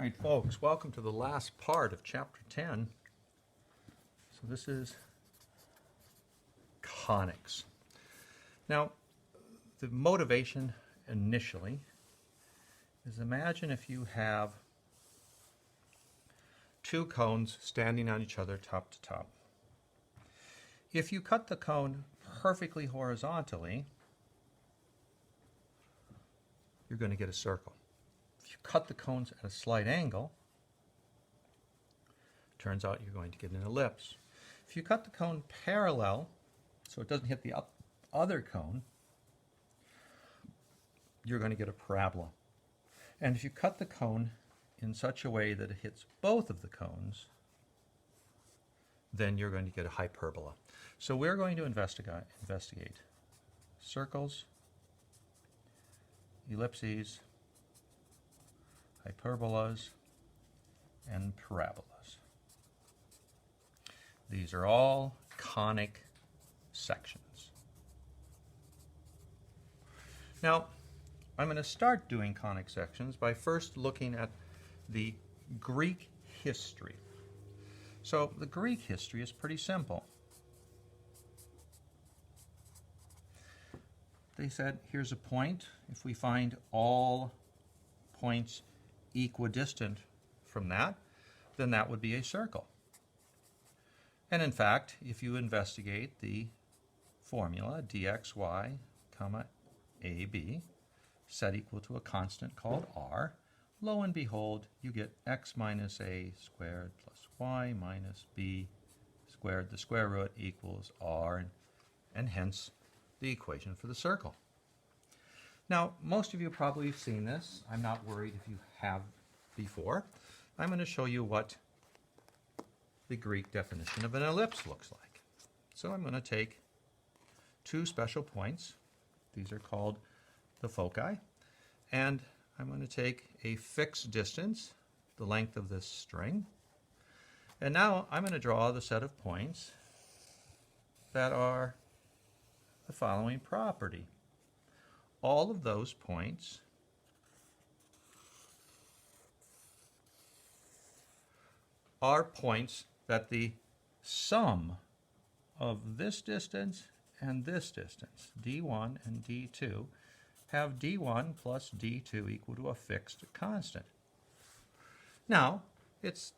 right, folks, welcome to the last part of Chapter 10. So this is conics. Now, the motivation initially is imagine if you have two cones standing on each other top to top. If you cut the cone perfectly horizontally, you're going to get a circle. If you cut the cones at a slight angle, turns out you're going to get an ellipse. If you cut the cone parallel, so it doesn't hit the other cone, you're going to get a parabola. And if you cut the cone in such a way that it hits both of the cones, then you're going to get a hyperbola. So we're going to investigate circles, ellipses, hyperbolas, and parabolas. These are all conic sections. Now, I'm going to start doing conic sections by first looking at the Greek history. So the Greek history is pretty simple. They said, here's a point. If we find all points equidistant from that, then that would be a circle. And in fact, if you investigate the formula dxy, comma ab, set equal to a constant called r, lo and behold, you get x minus a squared plus y minus b squared, the square root equals r, and hence the equation for the circle. Now, most of you probably have seen this. I'm not worried if you have before. I'm going to show you what the Greek definition of an ellipse looks like. So I'm going to take two special points. These are called the foci. And I'm going to take a fixed distance, the length of this string. And now I'm going to draw the set of points that are the following property. All of those points are points that the sum of this distance and this distance, d1 and d2, have d1 plus d2 equal to a fixed constant. Now, it's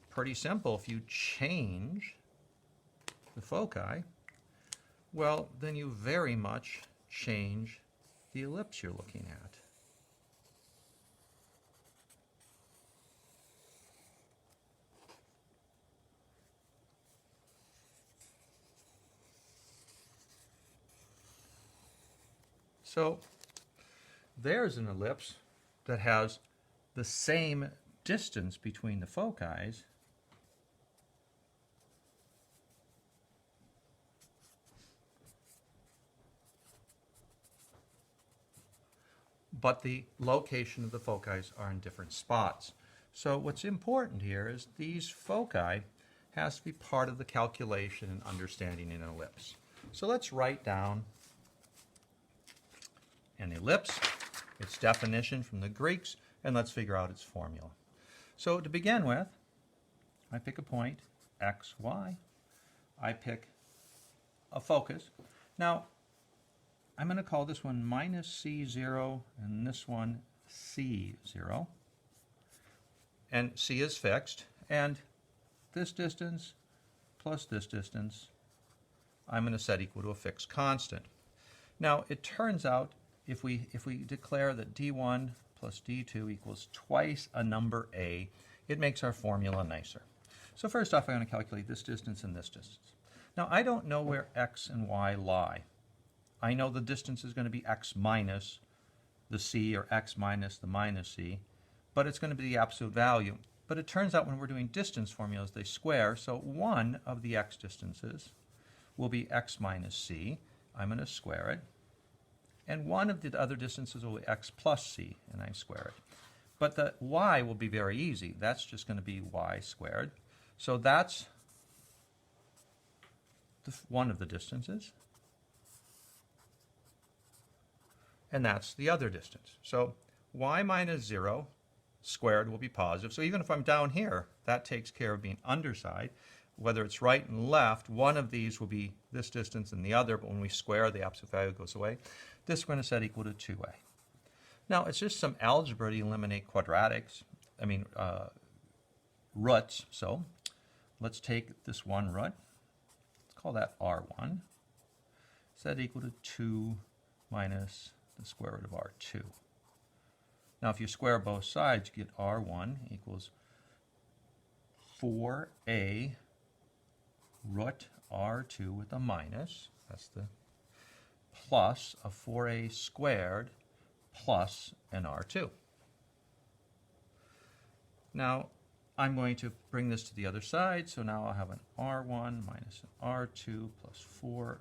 pretty simple. If you change the foci, well, then you very much change the ellipse you're looking at. So there's an ellipse that has the same distance between the foci but the location of the foci are in different spots. So what's important here is these foci has to be part of the calculation and understanding an ellipse. So let's write down an ellipse, its definition from the Greeks, and let's figure out its formula. So to begin with, I pick a point, x, y. I pick a focus. Now, I'm going to call this one minus C0 and this one C0. And C is fixed. And this distance plus this distance, I'm going to set equal to a fixed constant. Now, it turns out if we declare that d1 plus d2 equals twice a number a, it makes our formula nicer. So first off, I'm going to calculate this distance and this distance. Now, I don't know where x and y lie. I know the distance is going to be x minus the c, or x minus the minus c, but it's going to be the absolute value. But it turns out when we're doing distance formulas, they square, so one of the x distances will be x minus c. I'm going to square it. And one of the other distances will be x plus c, and I square it. But the y will be very easy. That's just going to be y squared. So that's one of the distances. And that's the other distance. So y minus 0 squared will be positive. So even if I'm down here, that takes care of being underside. Whether it's right and left, one of these will be this distance and the other, but when we square, the opposite value goes away. This we're going to set equal to 2a. Now, it's just some algebra to eliminate quadratics, roots. So let's take this one root. Let's call that r1. Set equal to 2 minus the square root of r2. Now, if you square both sides, you get r1 equals 4a root r2 with a minus. That's the plus of 4a squared plus an r2. Now, I'm going to bring this to the other side, so now I'll have an r1 minus an r2 plus 4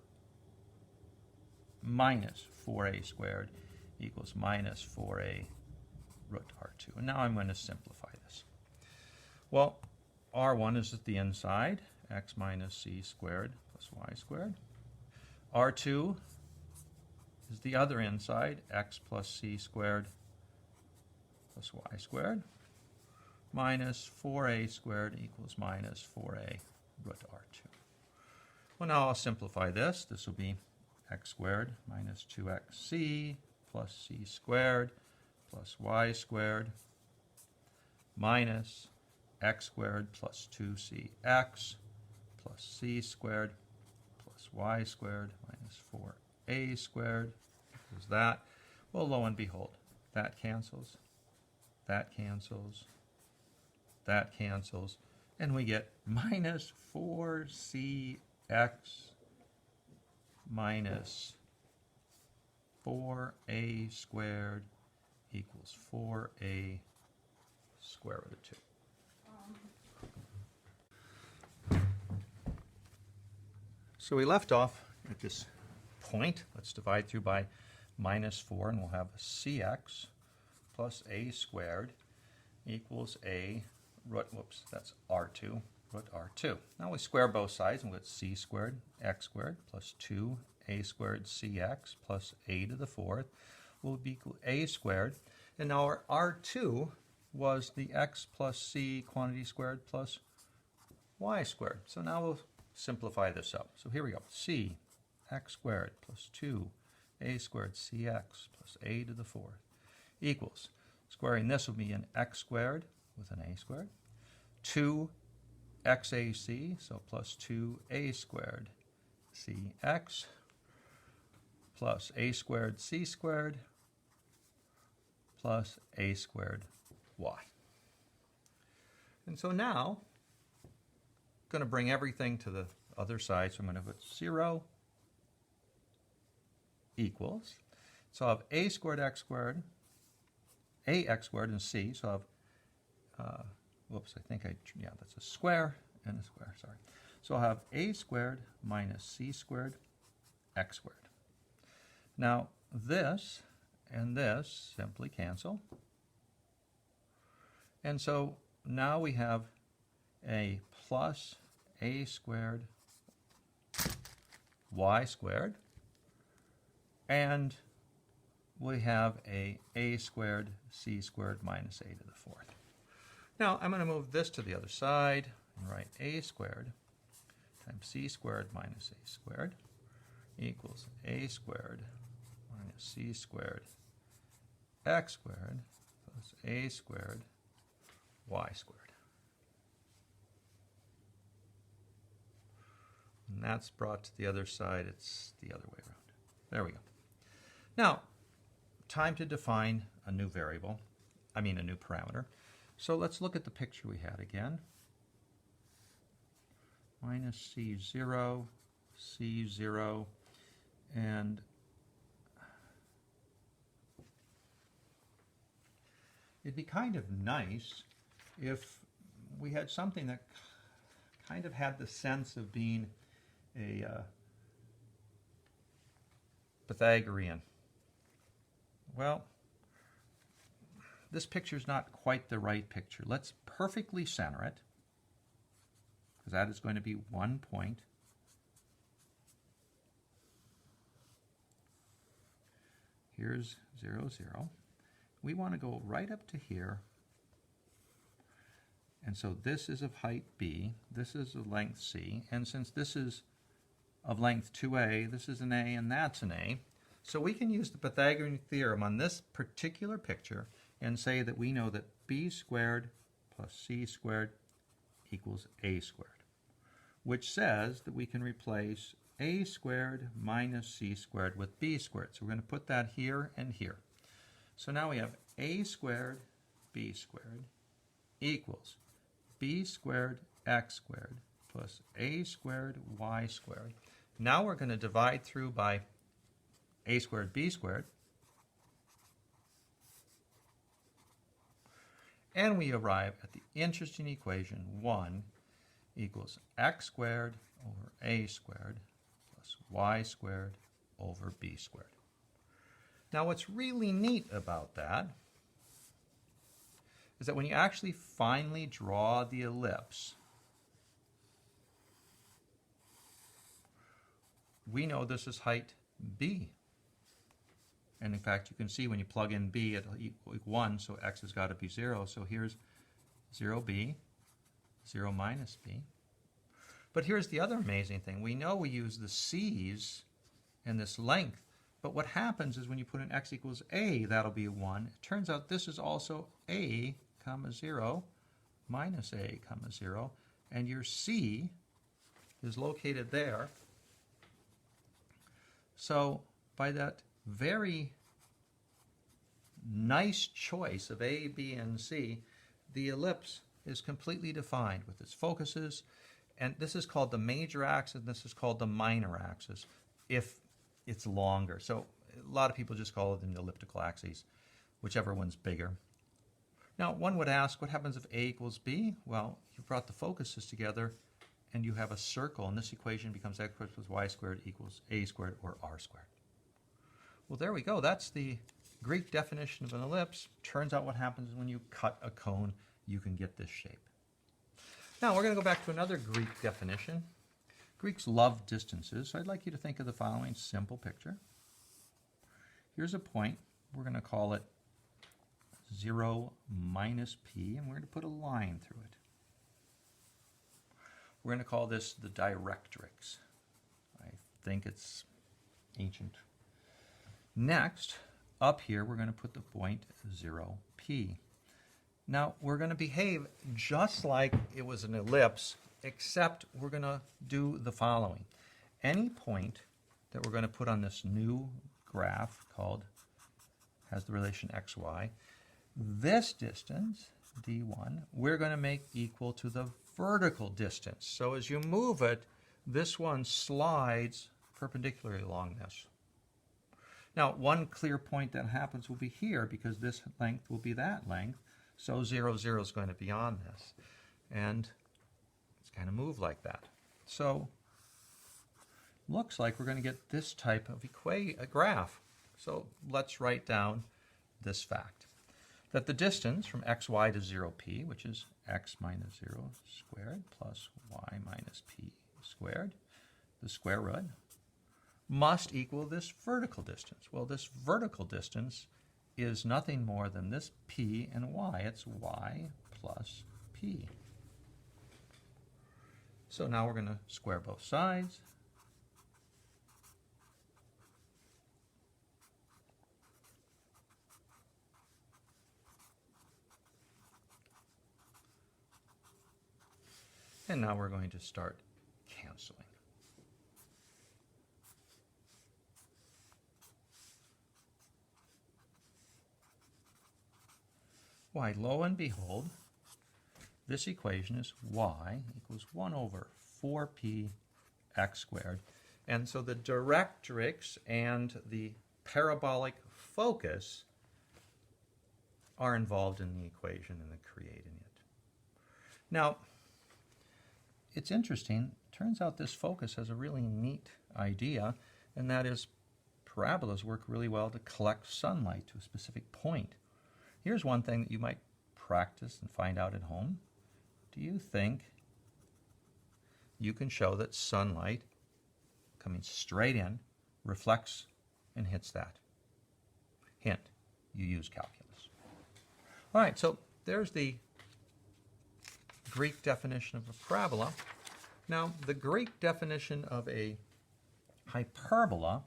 minus 4a squared equals minus 4a root r2. And now I'm going to simplify this. Well, r1 is at the inside, x minus c squared plus y squared. r2 is the other inside, x plus c squared plus y squared, minus 4a squared equals minus 4a root r2. Well, now I'll simplify this. This will be x squared minus 2xc plus c squared plus y squared minus x squared plus 2cx plus c squared plus y squared minus 4a squared equals that. Well, lo and behold, that cancels, that cancels, that cancels, and we get minus 4cx minus 4a squared equals 4a square root of 2. So we left off at this point. Let's divide through by minus 4, and we'll have cx plus a squared equals a root, whoops, that's r2, root r2. Now we square both sides, and we'll get c squared x squared plus 2a squared cx plus a to the fourth will be equal to a squared. And now our r2 was the x plus c quantity squared plus y squared. So now we'll simplify this up. So here we go. C x squared plus 2a squared cx plus a to the fourth equals, squaring this will be an x squared with an a squared, 2xac, so plus 2a squared cx plus a squared c squared plus a squared y. And so now, I'm going to bring everything to the other side. So I'm going to put 0 equals. So I'll have a squared x squared, ax squared, and c. So I'll have, whoops, yeah, that's a square and a square, sorry. So I'll have a squared minus c squared x squared. Now this and this simply cancel. And so now we have a plus a squared y squared, and we have a squared c squared minus a to the fourth. Now I'm going to move this to the other side and write a squared times c squared minus a squared equals a squared minus c squared x squared plus a squared y squared. And that's brought to the other side. It's the other way around. There we go. Now, time to define a new variable, a new parameter. So let's look at the picture we had again. Minus C0, C0, and it'd be kind of nice if we had something that kind of had the sense of being a Pythagorean. Well, this picture is not quite the right picture. Let's perfectly center it, because that is going to be 1 point. Here's 0, 0. We want to go right up to here And so this is of height b, this is of length c, and since this is of length 2a, this is an a, and that's an a. So we can use the Pythagorean theorem on this particular picture and say that we know that b squared plus c squared equals a squared, which says that we can replace a squared minus c squared with b squared. So we're going to put that here and here. So now we have a squared b squared equals b squared x squared plus a squared y squared. Now we're going to divide through by a squared b squared, and we arrive at the interesting equation 1 equals x squared over a squared plus y squared over b squared. Now what's really neat about that is that when you actually finally draw the ellipse, we know this is height b. And in fact, you can see when you plug in b, it'll equal 1, so x has got to be 0. So here's 0b, 0 minus b. But here's the other amazing thing. We know we use the c's in this length, but what happens is when you put in x equals a, that'll be 1. It turns out this is also a, comma 0, minus a, comma 0, and your c is located there. So by that very nice choice of A, B, and C, the ellipse is completely defined with its focuses, and this is called the major axis, and this is called the minor axis if it's longer. So a lot of people just call them the elliptical axes, whichever one's bigger. Now, one would ask, what happens if A equals B? Well, you brought the focuses together, and you have a circle, and this equation becomes x squared plus y squared equals a squared or r squared. Well, there we go. That's the Greek definition of an ellipse. Turns out what happens is when you cut a cone, you can get this shape. Now, we're going to go back to another Greek definition. Greeks love distances, so I'd like you to think of the following simple picture. Here's a point. We're going to call it 0 minus p, and we're going to put a line through it. We're going to call this the directrix. I think it's ancient. Next, up here, we're going to put the point 0p. Now, we're going to behave just like it was an ellipse, except we're going to do the following. Any point that we're going to put on this new graph has the relation xy, this distance, d1, we're going to make equal to the vertical distance. So as you move it, this one slides perpendicularly along this. Now, one clear point that happens will be here because this length will be that length. So 0, 0 is going to be on this. And it's kind of moved like that. So looks like we're going to get this type of graph. So let's write down this fact. That the distance from xy to 0p, which is x minus 0 squared plus y minus p squared, the square root, must equal this vertical distance. Well, this vertical distance is nothing more than this p and y. It's y plus p. So now we're going to square both sides. And now we're going to start canceling. Why, lo and behold, this equation is y equals 1 over 4p x squared. And so the directrix and the parabolic focus are involved in the equation and in creating it. Now, it's interesting. Turns out this focus has a really neat idea, and that is parabolas work really well to collect sunlight to a specific point. Here's one thing that you might practice and find out at home. Do you think you can show that sunlight coming straight in reflects and hits that? Hint, you use calculus. All right, so there's the Greek definition of a parabola. Now, the Greek definition of a hyperbola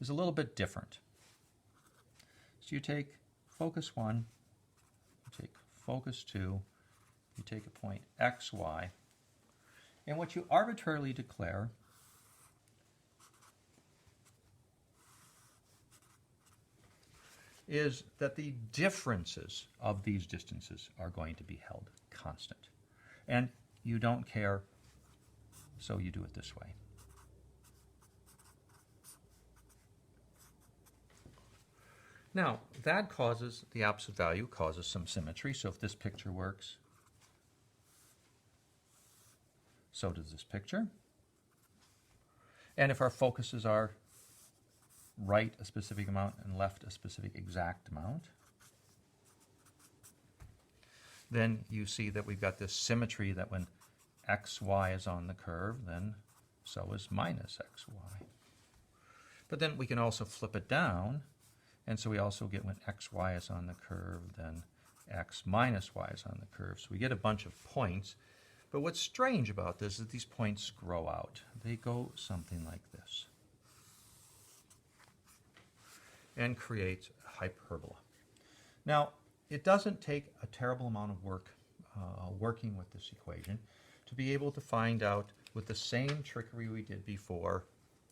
is a little bit different. So you take focus 1, you take focus 2, you take a point xy, and what you arbitrarily declare is that the differences of these distances are going to be held constant. And you don't care, so you do it this way. Now, that causes, the opposite value causes some symmetry. So if this picture works, so does this picture. And if our focuses are right a specific amount and left a specific exact amount, then you see that we've got this symmetry that when xy is on the curve, then so is minus xy. But then we can also flip it down, and so we also get when xy is on the curve, then x minus y is on the curve. So we get a bunch of points. But what's strange about this is these points grow out. They go something like this and create a hyperbola. Now, it doesn't take a terrible amount of work working with this equation to be able to find out with the same trickery we did before,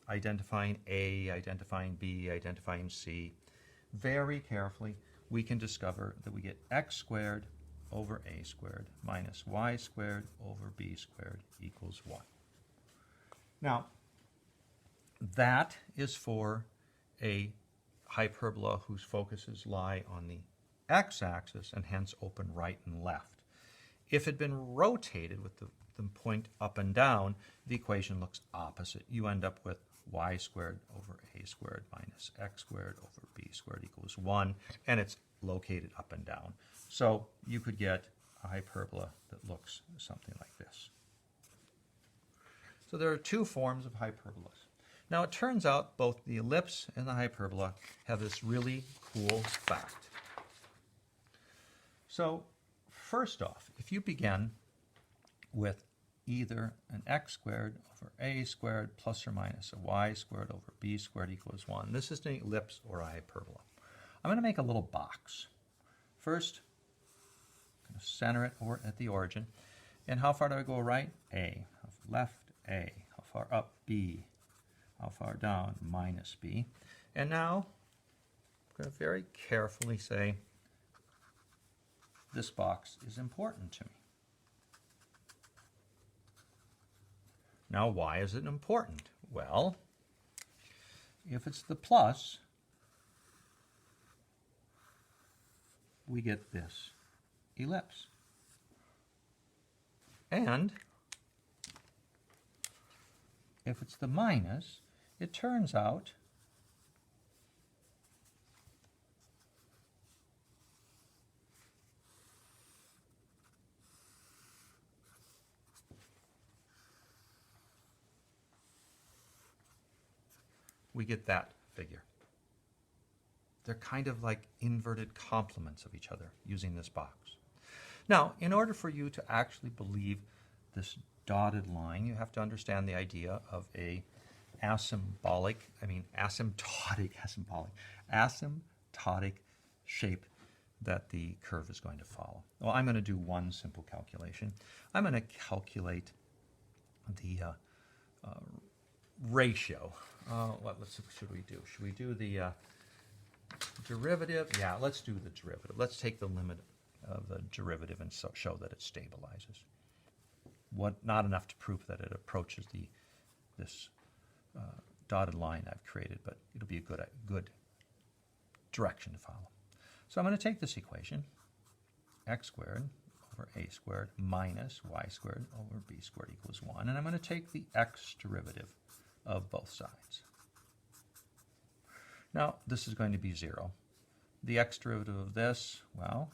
identifying A, identifying B, identifying C, very carefully, we can discover that we get x squared over a squared minus y squared over b squared equals 1. Now, that is for a hyperbola whose focuses lie on the x-axis and hence open right and left. If it had been rotated with the point up and down, the equation looks opposite. You end up with y squared over a squared minus x squared over b squared equals 1, and it's located up and down. So you could get a hyperbola that looks something like this. So there are two forms of hyperbolas. Now it turns out both the ellipse and the hyperbola have this really cool fact. So first off, if you begin with either an x squared over a squared plus or minus a y squared over b squared equals 1, this is an ellipse or a hyperbola. I'm going to make a little box. First, I'm going to center it at the origin. And how far do I go right? A. Left, A. How far up? B. How far down? Minus B. And now, I'm going to very carefully say, this box is important to me. Now, why is it important? Well, if it's the plus, we get this ellipse. And if it's the minus, it turns out we get that figure. They're kind of like inverted complements of each other using this box. Now, in order for you to actually believe this dotted line, you have to understand the idea of a asymptotic shape that the curve is going to follow. Well, I'm going to do one simple calculation. I'm going to calculate the ratio. What should we do? Should we do the derivative? Yeah, let's do the derivative. Let's take the limit of the derivative and show that it stabilizes. Not enough to prove that it approaches this dotted line I've created, but it'll be a good direction to follow. So I'm going to take this equation, x squared over a squared minus y squared over b squared equals 1, and I'm going to take the x derivative of both sides. Now, this is going to be 0. The x derivative of this, well,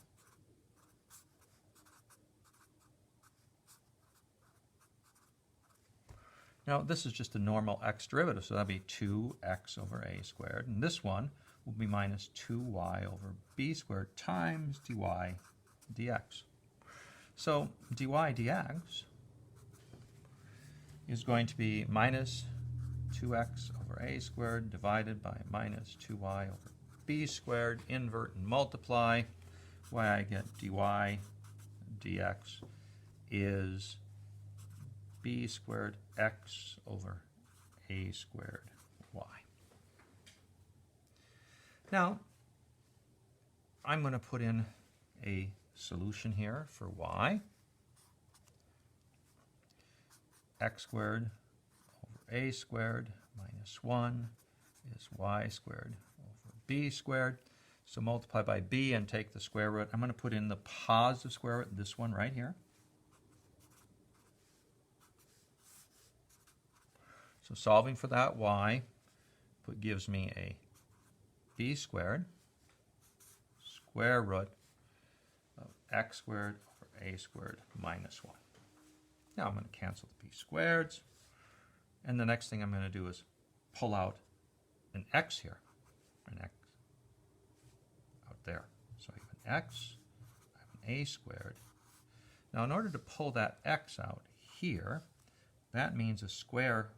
now this is just a normal x derivative, so that'll be 2x over a squared, and this one will be minus 2y over b squared times dy dx. So dy dx is going to be minus 2x over a squared divided by minus 2y over b squared. Invert and multiply. Why I get dy dx is b squared x over a squared y. Now, I'm going to put in a solution here for y. X squared over a squared minus 1 is y squared over b squared. So multiply by b and take the square root. I'm going to put in the positive square root, this one right here. So solving for that y gives me a b squared square root of x squared over a squared minus 1. Now I'm going to cancel the b squareds. And the next thing I'm going to do is pull out an x here, an x out there. So I have an x, I have an a squared. Now in order to pull that x out here, that means a square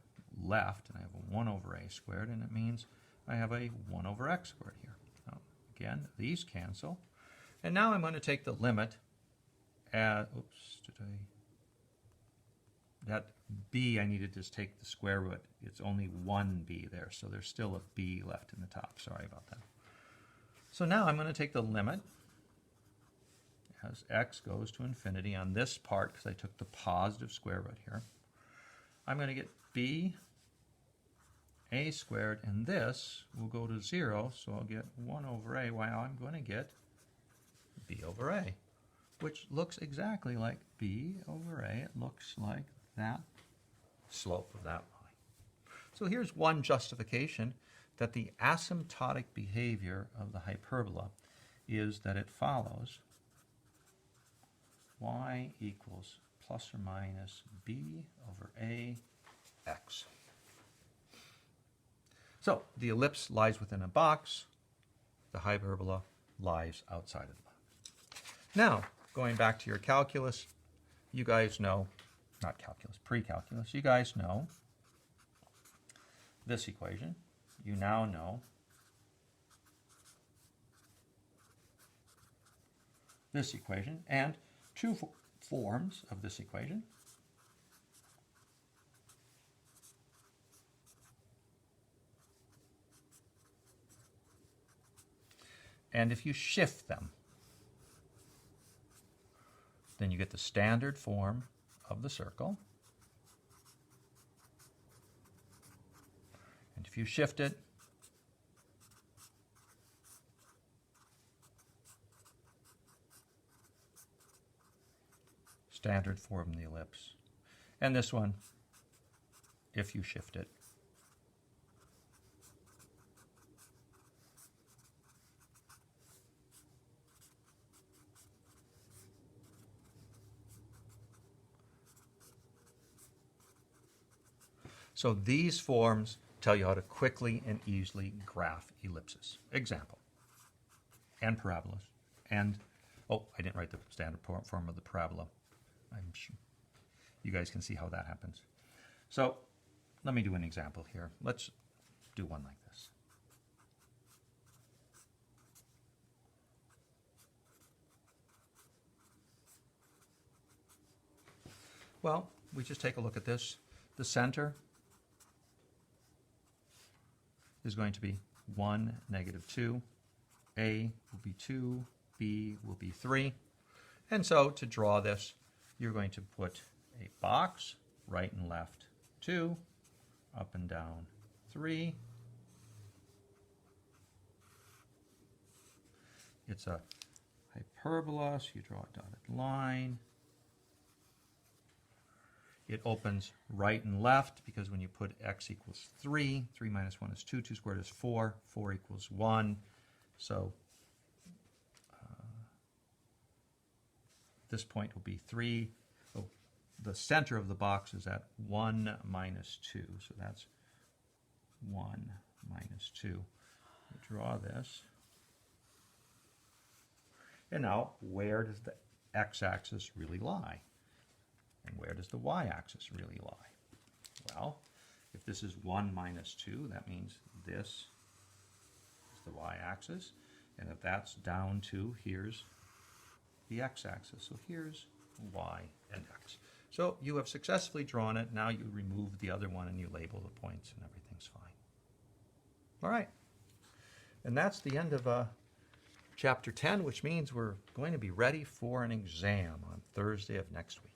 left, and I have a 1 over a squared, and it means I have a 1 over x squared here. Now, again, these cancel. And now I'm going to take the limit at, that b, I needed to just take the square root. It's only one b there, so there's still a b left in the top. Sorry about that. So now I'm going to take the limit as x goes to infinity on this part, because I took the positive square root here. I'm going to get b a squared, and this will go to 0, so I'll get 1 over a, while I'm going to get b over a, which looks exactly like b over a. It looks like that slope of that line. So here's one justification that the asymptotic behavior of the hyperbola is that it follows y equals plus or minus b over a x. So the ellipse lies within a box. The hyperbola lies outside of the box. Now, going back to your calculus, you guys know, not calculus, pre-calculus, you guys know this equation. You now know this equation, and two forms of this equation. And if you shift them, then you get the standard form of the circle. And if you shift it, standard form of the ellipse. And this one, if you shift it, so these forms tell you how to quickly and easily graph ellipses. Example, and parabolas, and, oh, I didn't write the standard form of the parabola. I'm sure you guys can see how that happens. So let me do an example here. Let's do one like this. Well, we just take a look at this. The center is going to be 1, -2. A will be 2, B will be 3. And so to draw this, you're going to put a box, right and left 2, up and down 3. It's a hyperbola, so you draw a dotted line. It opens right and left, because when you put x equals 3, 3 minus 1 is 2, 2 squared is 4, 4 equals 1. So this point will be 3. Oh, the center of the box is at 1 minus 2, so that's 1 minus 2. We draw this. And now, where does the x-axis really lie? And where does the y-axis really lie? Well, if this is 1 minus 2, that means this is the y-axis. And if that's down 2, here's the x-axis. So here's y and x. So you have successfully drawn it. Now you remove the other one and you label the points and everything's fine. All right. And that's the end of chapter 10, which means we're going to be ready for an exam on Thursday of next week.